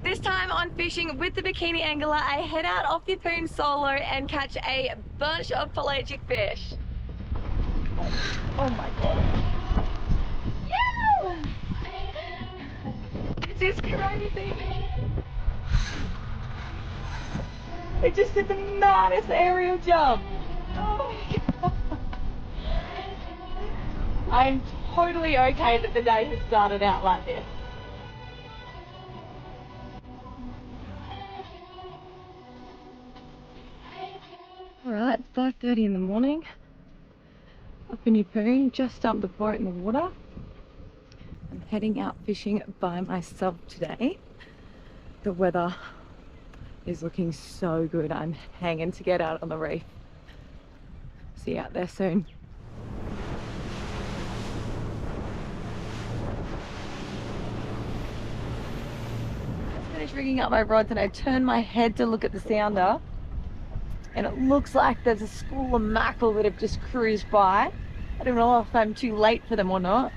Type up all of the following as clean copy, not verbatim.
This time on Fishing with the Bikini Angler, I head out off the Poon solo and catch a bunch of pelagic fish. Oh my god. Yeah! This is crazy. It just did the maddest aerial jump. Oh my god. I'm totally okay that the day has started out like this. Alright, 5:30 in the morning. Up in Poon, just dumped the boat in the water. I'm heading out fishing by myself today. The weather is looking so good. I'm hanging to get out on the reef. See you out there soon. I finished rigging up my rods and I turned my head to look at the sounder, and it looks like there's a school of mackerel that have just cruised by. I don't know if I'm too late for them or not.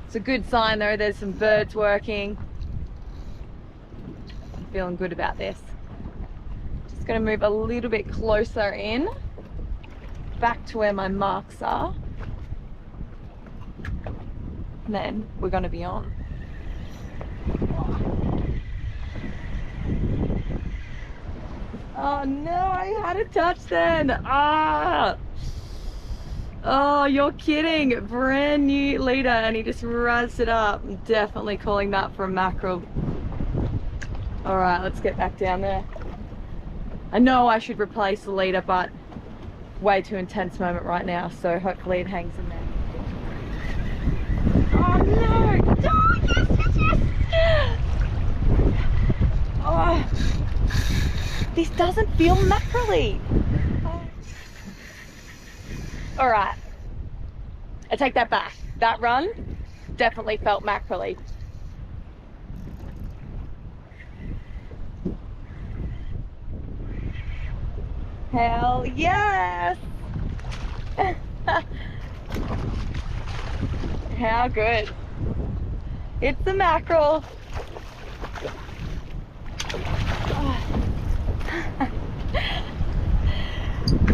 It's a good sign though, there's some birds working. I'm feeling good about this. Just gonna move a little bit closer in, back to where my marks are. And then we're gonna be on. Oh no, I had a touch then. Ah! Oh, you're kidding. Brand new leader and he just razzed it up. I'm definitely calling that for a mackerel. All right, let's get back down there. I know I should replace the leader, but way too intense moment right now, so hopefully it hangs in there. Oh no! Oh, yes, yes, yes! Oh, this doesn't feel mackerel-y. All right, I take that back. That run definitely felt mackerel-y. Hell yes! How good. It's the mackerel.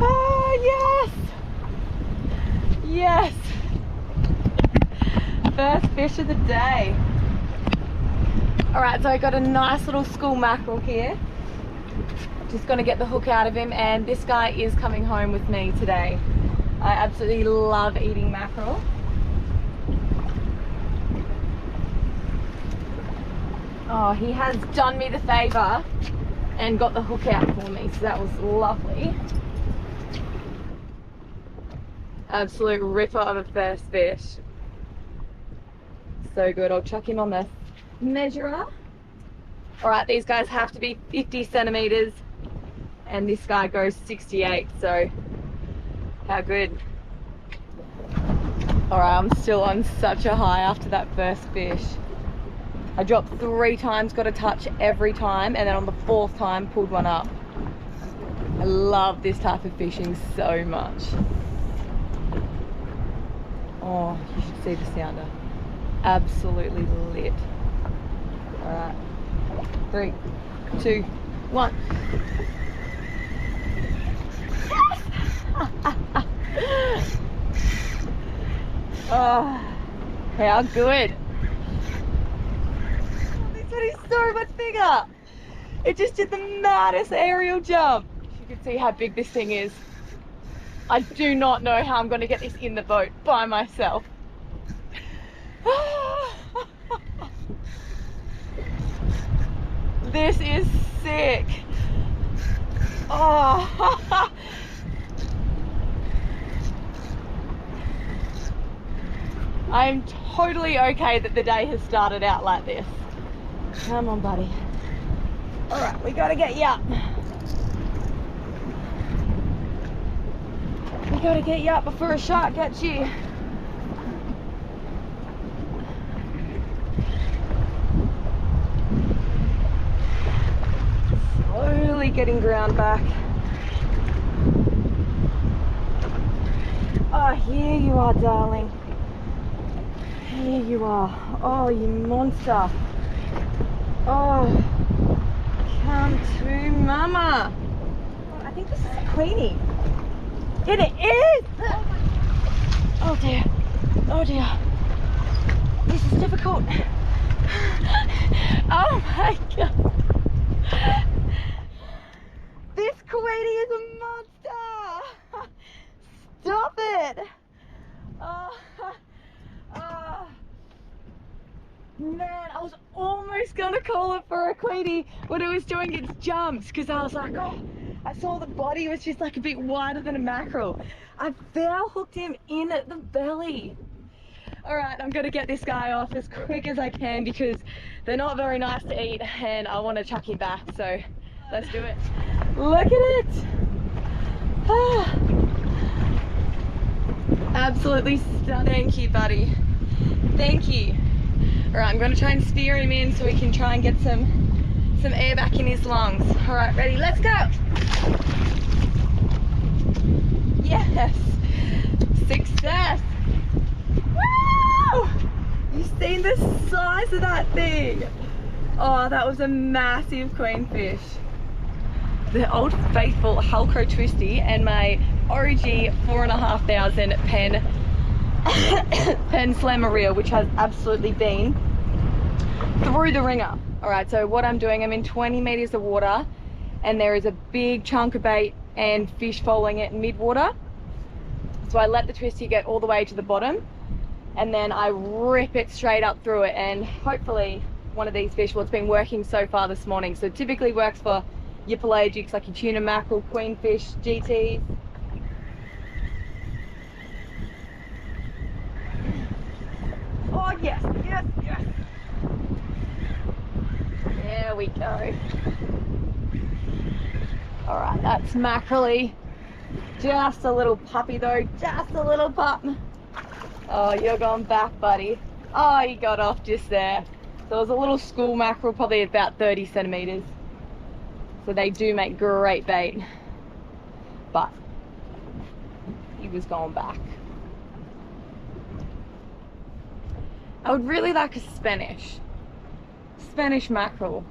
Oh yes! Yes! First fish of the day. Alright, so I got a nice little school mackerel here. Just gonna get the hook out of him, and this guy is coming home with me today. I absolutely love eating mackerel. Oh, he has done me the favour and got the hook out for me, so that was lovely. Absolute ripper of a first fish. So good. I'll chuck him on the measurer. Alright, these guys have to be 50 centimeters and this guy goes 68, so how good. Alright, I'm still on such a high after that first fish. I dropped 3 times, got a touch every time, and then on the 4th time pulled one up. I love this type of fishing so much. Oh, you should see the sounder. Absolutely lit. Alright, 3, 2, 1. Yes! Oh, how good. This one is so much bigger. It just did the maddest aerial jump. You can see how big this thing is. I do not know how I'm going to get this in the boat by myself. This is sick. Oh. I'm totally okay that the day has started out like this. Come on, buddy. All right, we gotta get you up. We gotta get you up before a shark gets you. Slowly getting ground back. Oh, here you are, darling. you are. Oh, you monster. Oh, come to mama. Oh, I think this is a Queenie. It is! Oh dear. Oh dear. This is difficult. Oh my god. This Queenie is a monster. Stop it. Oh, oh. Man, I was almost gonna call it for a Queenie when it was doing its jumps, because I was like, oh, I saw the body was just like a bit wider than a mackerel. I foul hooked him in at the belly. All right, I'm gonna get this guy off as quick as I can because they're not very nice to eat and I want to chuck him back, so let's do it. Look at it. Ah. Absolutely stunning. Thank you, buddy. Thank you. All right, I'm gonna try and steer him in so we can try and get some air back in his lungs. All right, ready, let's go. Yes, success. Woo! You've seen the size of that thing. Oh, that was a massive queenfish. The old faithful Hulko Twisty and my OG 4,500 pen slammer reel, which has absolutely been through the ringer. All right, so what I'm doing, I'm in 20 meters of water and there is a big chunk of bait and fish following it mid-water. So I let the twisty get all the way to the bottom and then I rip it straight up through it, and hopefully one of these fish, well, it's been working so far this morning, so it typically works for your pelagics like your tuna, mackerel, queenfish, GTs. Oh yes, yes, yes. There we go. All right, that's mackerel-y. Just a little puppy though, just a little pup. Oh, you're going back, buddy. Oh, you got off just there. So it was a little school mackerel, probably about 30 centimeters. So they do make great bait. But he was going back. I would really like a Spanish mackerel.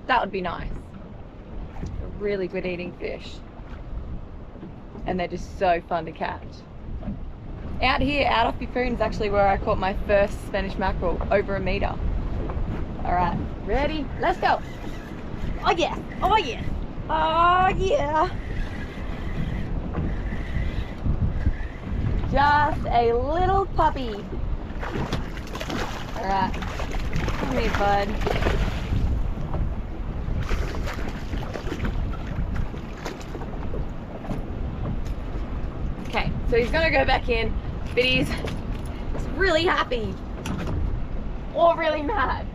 That would be nice. A really good eating fish. And they're just so fun to catch. Out here, out off Bikini is actually where I caught my first Spanish mackerel, over a meter. All right, ready? Let's go. Oh yeah, oh yeah, oh yeah. Just a little puppy. All right, come here, bud. Okay, so he's gonna go back in, but he's really happy or really mad.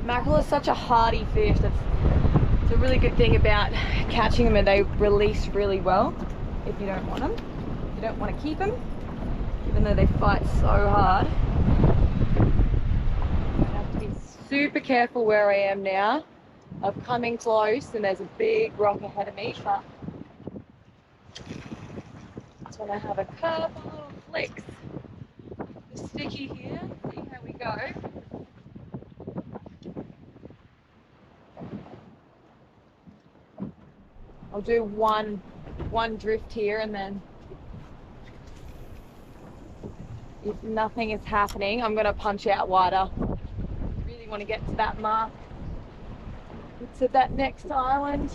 Mackerel is such a hardy fish. It's a really good thing about catching them, and they release really well if you don't want them. If you don't want to keep them, even though they fight so hard. I have to be super careful where I am now. I'm coming close and there's a big rock ahead of me, but just want to have a couple little flicks. The sticky here, see how we go. I'll do one drift here, and then if nothing is happening, I'm going to punch out wider. Really want to get to that mark. It's at that next island.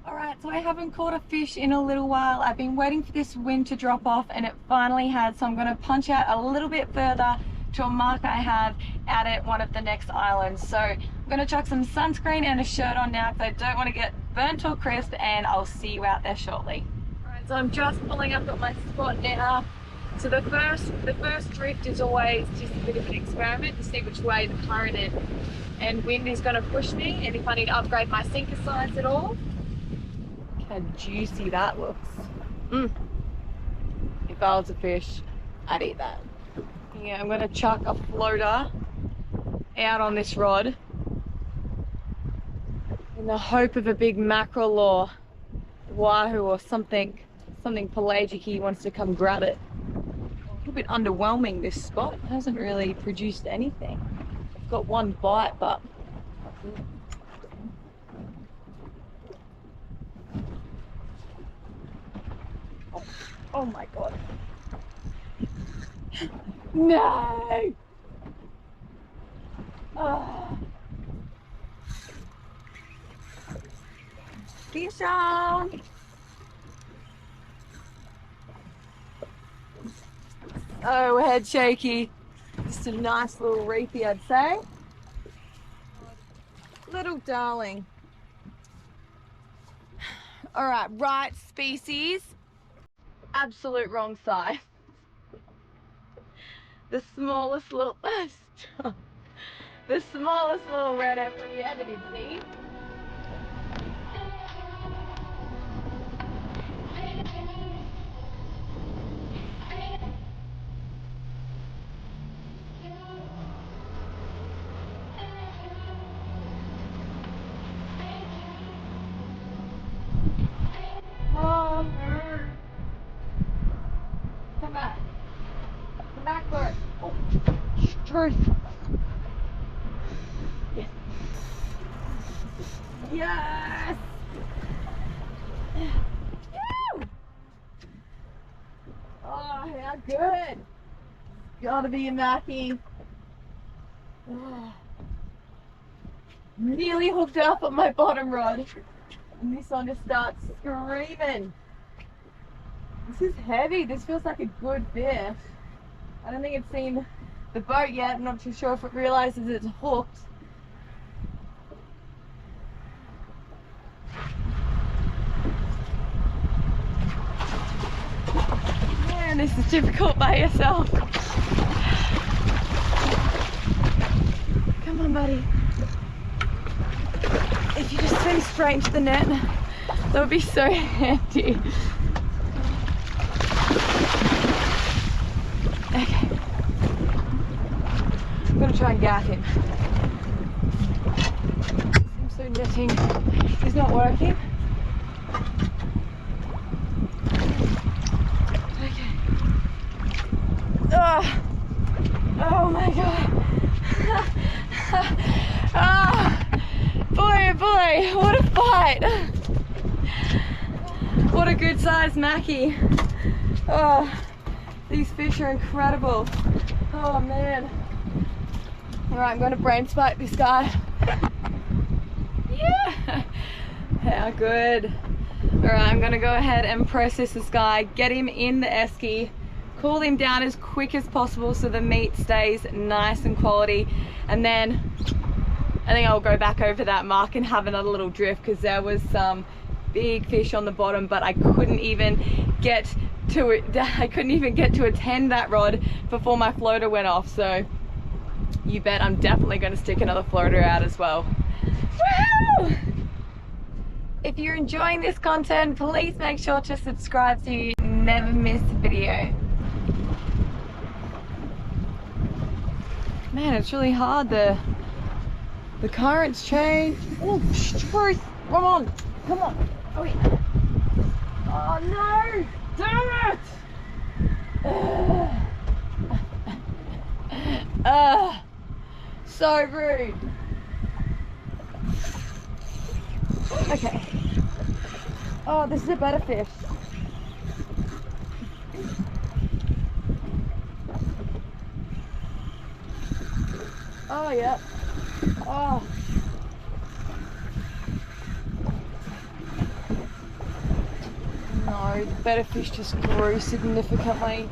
Alright, so I haven't caught a fish in a little while. I've been waiting for this wind to drop off, and it finally has, so I'm going to punch out a little bit further to a mark I have out at one of the next islands. So I'm going to chuck some sunscreen and a shirt on now because I don't want to get burnt or crisp, and I'll see you out there shortly. Alright, so I'm just pulling up at my spot now. So the first drift is always just a bit of an experiment to see which way the current and wind is going to push me, and if I need to upgrade my sinker size at all. Look how juicy that looks. If I was a fish, I'd eat that. Yeah, I'm going to chuck a floater out on this rod in the hope of a big mackerel or wahoo or something something pelagic, he wants to come grab it. A little bit underwhelming, this spot. It hasn't really produced anything. I've got one bite, but oh my god. No! Oh. Fish on! Oh, head shaky. Just a nice little reefy, I'd say. Little darling. All right species. Absolute wrong size. The smallest little, the smallest little red emperor we ever did see. Oh, come back. Come back for it. Oh, truth. Yes. Yes. Woo! Oh, how good. Gotta be a Mackie. Oh. Nearly hooked up on my bottom rod. And this one just starts screaming. This is heavy. This feels like a good fish. I don't think it's seen the boat yet. I'm not too sure if it realizes it's hooked. Man, this is difficult by yourself. Come on, buddy. If you just swim straight into the net, that would be so handy. Okay. I'm gonna try and gap him. Seems so netting is not working. Okay. Oh, oh my god. Ah. Boy, oh boy, what a fight! What a good sized Mackie. Oh, these fish are incredible. Oh man. Alright, I'm going to brain spike this guy. Yeah! How good. Alright, I'm going to go ahead and process this guy, get him in the esky, cool him down as quick as possible so the meat stays nice and quality, and then I think I'll go back over that mark and have another little drift because there was some big fish on the bottom, but I couldn't even get to it. I couldn't even get to attend that rod before my floater went off. So you bet I'm definitely going to stick another floater out as well. Woo! If you're enjoying this content, please make sure to subscribe so you never miss a video. Man, it's really hard. The currents change. Oh, truth. Come on. Come on. Oh, yeah. Oh, no. Damn it. So rude. Okay. Oh, this is a better fish. Oh, yeah. Oh. No, the better fish just grew significantly.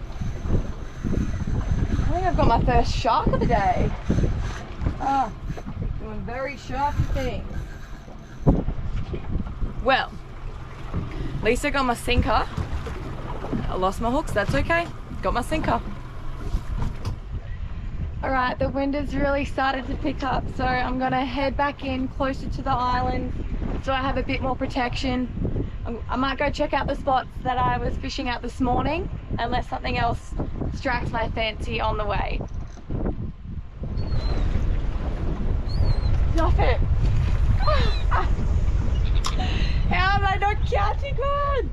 I think I've got my first shark of the day. Ah, doing very sharky things. Well, at least I got my sinker. I lost my hooks, that's okay. Got my sinker. Alright, the wind has really started to pick up, so I'm gonna head back in closer to the island so I have a bit more protection. I might go check out the spots that I was fishing at this morning unless something else strikes my fancy on the way. Stop it! How am I not catching one?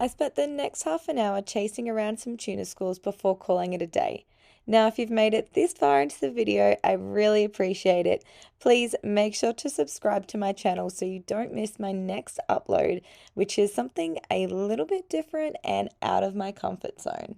I spent the next half an hour chasing around some tuna schools before calling it a day. Now, if you've made it this far into the video, I really appreciate it. Please make sure to subscribe to my channel so you don't miss my next upload, which is something a little bit different and out of my comfort zone.